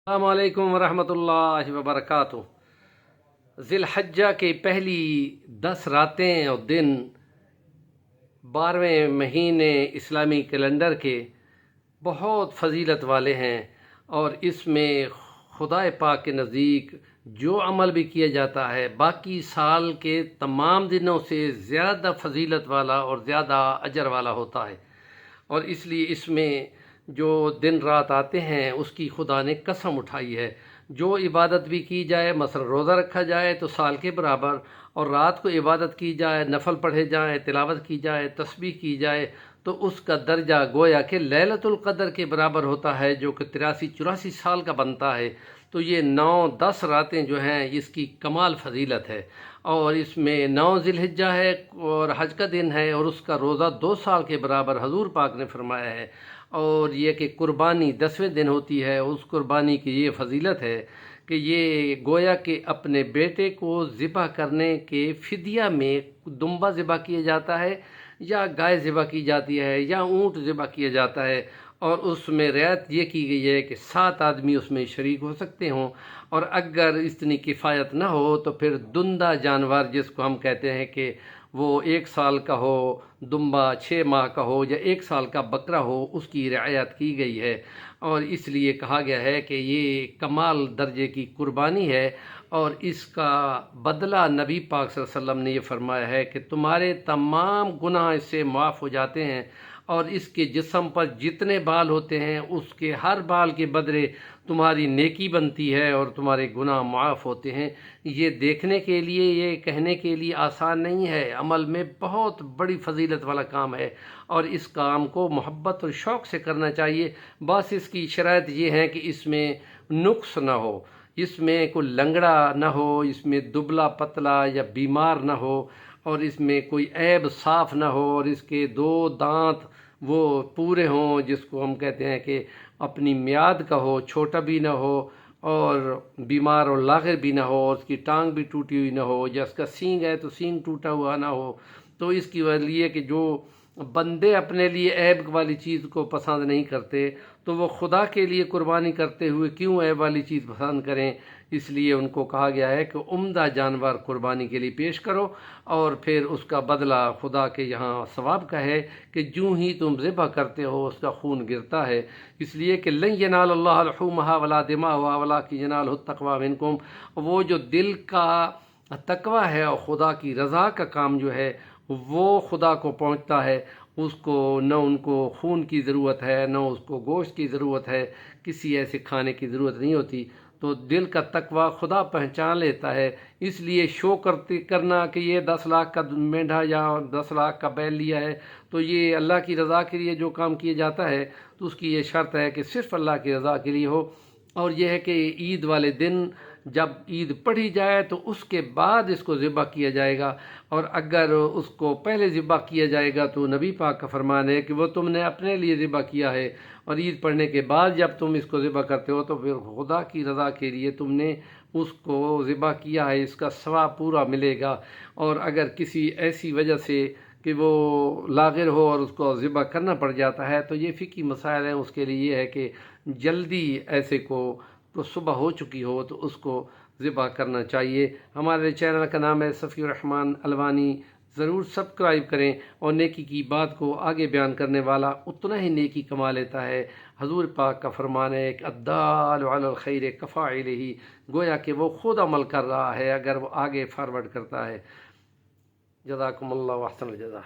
السلام علیکم ورحمۃ اللہ وبرکاتہ۔ ذی الحجہ کے پہلی 10 راتیں اور دن 12ویں مہینے اسلامی کیلنڈر کے بہت فضیلت والے ہیں، اور اس میں خدا پاک کے نزدیک جو عمل بھی کیا جاتا ہے باقی سال کے تمام دنوں سے زیادہ فضیلت والا اور زیادہ اجر والا ہوتا ہے، اور اس لیے اس میں جو دن رات آتے ہیں اس کی خدا نے قسم اٹھائی ہے۔ جو عبادت بھی کی جائے، مثلا روزہ رکھا جائے تو سال کے برابر، اور رات کو عبادت کی جائے، نفل پڑھے جائیں، تلاوت کی جائے، تسبیح کی جائے، تو اس کا درجہ گویا کہ لیلۃ القدر کے برابر ہوتا ہے، جو کہ 83-84 سال کا بنتا ہے۔ تو یہ 9-10 راتیں جو ہیں اس کی کمال فضیلت ہے، اور اس میں 9 ذی الحجہ ہے اور حج کا دن ہے، اور اس کا روزہ 2 سال کے برابر حضور پاک نے فرمایا ہے۔ اور یہ کہ قربانی 10ویں دن ہوتی ہے، اس قربانی کی یہ فضیلت ہے کہ یہ گویا کہ اپنے بیٹے کو ذبح کرنے کے فدیہ میں دمبا ذبح کیا جاتا ہے، یا گائے ذبح کی جاتی ہے، یا اونٹ ذبح کیا جاتا ہے، اور اس میں رعایت یہ کی گئی ہے کہ 7 آدمی اس میں شریک ہو سکتے ہوں، اور اگر اتنی کفایت نہ ہو تو پھر دندہ جانور، جس کو ہم کہتے ہیں کہ وہ 1 سال کا ہو دمبا، 6 ماہ کا ہو، یا 1 سال کا بکرا ہو، اس کی رعایت کی گئی ہے، اور اس لیے کہا گیا ہے کہ یہ کمال درجے کی قربانی ہے، اور اس کا بدلہ نبی پاک صلی اللہ علیہ وسلم نے یہ فرمایا ہے کہ تمہارے تمام گناہ اس سے معاف ہو جاتے ہیں، اور اس کے جسم پر جتنے بال ہوتے ہیں اس کے ہر بال کے بدلے تمہاری نیکی بنتی ہے، اور تمہارے گناہ معاف ہوتے ہیں۔ یہ دیکھنے کے لیے، یہ کہنے کے لیے آسان نہیں ہے، عمل میں بہت بڑی فضیلت والا کام ہے، اور اس کام کو محبت اور شوق سے کرنا چاہیے۔ بس اس کی شرائط یہ ہے کہ اس میں نقص نہ ہو، اس میں کوئی لنگڑا نہ ہو، اس میں دبلا پتلا یا بیمار نہ ہو، اور اس میں کوئی عیب صاف نہ ہو، اور اس کے 2 دانت وہ پورے ہوں، جس کو ہم کہتے ہیں کہ اپنی میعاد کا ہو، چھوٹا بھی نہ ہو، اور بیمار اور لاغر بھی نہ ہو، اور اس کی ٹانگ بھی ٹوٹی ہوئی نہ ہو، یا اس کا سینگ ہے تو سینگ ٹوٹا ہوا نہ ہو۔ تو اس کی وجہ یہ کہ جو بندے اپنے لیے عیب والی چیز کو پسند نہیں کرتے، تو وہ خدا کے لیے قربانی کرتے ہوئے کیوں عیب والی چیز پسند کریں؟ اس لیے ان کو کہا گیا ہے کہ عمدہ جانور قربانی کے لیے پیش کرو، اور پھر اس کا بدلہ خدا کے یہاں ثواب کا ہے کہ جو ہی تم ذبح کرتے ہو اس کا خون گرتا ہے۔ اس لیے کہ لن ینال اللہ لحومہا ولا دماؤہا ولکن ینالہ التقوی منکم، وہ جو دل کا تقوی ہے اور خدا کی رضا کا کام جو ہے وہ خدا کو پہنچتا ہے۔ اس کو نہ ان کو خون کی ضرورت ہے، نہ اس کو گوشت کی ضرورت ہے، کسی ایسے کھانے کی ضرورت نہیں ہوتی، تو دل کا تقوی خدا پہچان لیتا ہے۔ اس لیے شو کرنا کہ یہ 10 لاکھ کا مینڈھا یا 10 لاکھ کا بیل لیا ہے، تو یہ اللہ کی رضا کے لیے جو کام کیا جاتا ہے تو اس کی یہ شرط ہے کہ صرف اللہ کی رضا کے لیے ہو۔ اور یہ ہے کہ عید والے دن جب عید پڑھی جائے تو اس کے بعد اس کو ذبح کیا جائے گا، اور اگر اس کو پہلے ذبح کیا جائے گا تو نبی پاک کا فرمان ہے کہ وہ تم نے اپنے لیے ذبح کیا ہے، اور عید پڑھنے کے بعد جب تم اس کو ذبح کرتے ہو تو پھر خدا کی رضا کے لیے تم نے اس کو ذبح کیا ہے، اس کا ثواب پورا ملے گا۔ اور اگر کسی ایسی وجہ سے کہ وہ لاغر ہو اور اس کو ذبح کرنا پڑ جاتا ہے تو یہ فقہی مسائل ہیں، اس کے لیے یہ ہے کہ جلدی ایسے کو صبح ہو چکی ہو تو اس کو ذبح کرنا چاہیے۔ ہمارے چینل کا نام ہے صفی الرحمن الوانی، ضرور سبسکرائب کریں، اور نیکی کی بات کو آگے بیان کرنے والا اتنا ہی نیکی کما لیتا ہے۔ حضور پاک کا فرمان ہے کہ الدال علی الخیر کفاعلہ، گویا کہ وہ خود عمل کر رہا ہے اگر وہ آگے فارورڈ کرتا ہے۔ جزاکم اللہ احسن الجزا۔